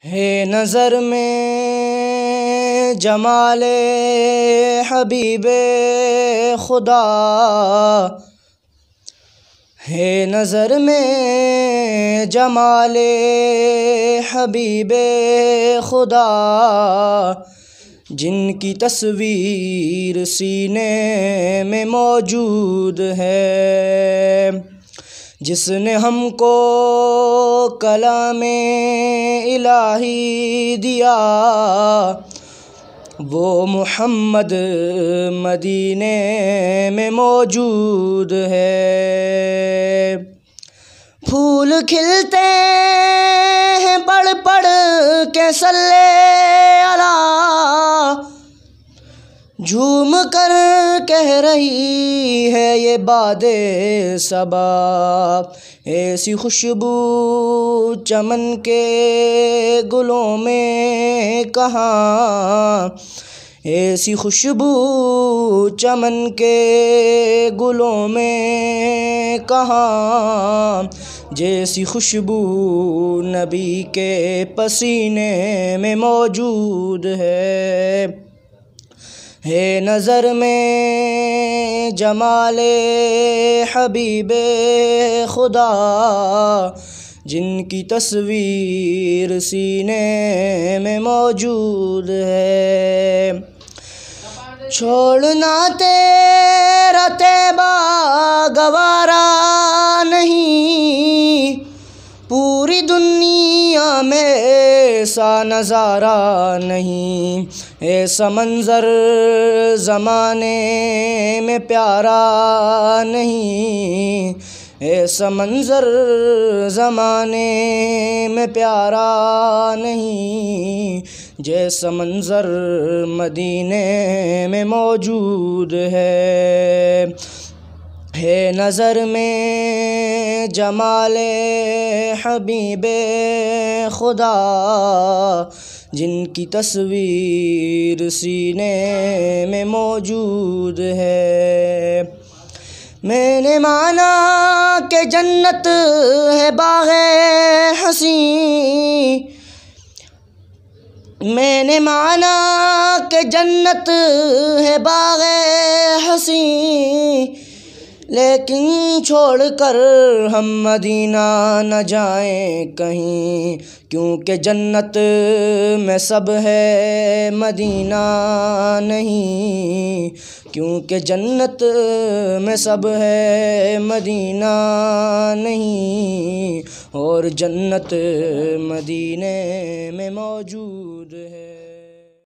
ہے نظر میں جمال حبیب خدا، ہے نظر میں جمال حبیب خدا، جن کی تصویر سینے میں موجود ہے، جس نے ہم کو کلام الہی دیا، وہ محمد مدینے میں موجود ہے۔ پھول کھلتے ہیں پڑھ پڑھ کے صلی اللہ، جھوم کر کہہ رہی ہے یہ باد صبا، ایسی خوشبو چمن کے گلوں میں کہاں، ایسی خوشبو چمن کے گلوں میں کہاں، جیسی خوشبو نبی کے پسینے میں موجود ہے۔ ہے نظر میں جمال حبیب خدا، جن کی تصویر سینے میں موجود ہے۔ چھوڑنا تیرا طیبہ گوارا نہیں، پوری دنیا میں ایسا نظارہ نہیں، ایسا منظر زمانے میں پیارا نہیں، ایسا منظر زمانے میں پیارا نہیں، جیسا منظر مدینے میں موجود ہے۔ ہے نظر میں جمال حبیب خدا، جن کی تصویر سینے میں موجود ہے۔ میں نے مانا کہ جنت ہے باغ حسین، میں نے مانا کہ جنت ہے باغ حسین، لیکن چھوڑ کر ہم مدینہ نہ جائیں کہیں، کیونکہ جنت میں سب ہے مدینہ نہیں، کیونکہ جنت میں سب ہے مدینہ نہیں، اور جنت مدینے میں موجود ہے۔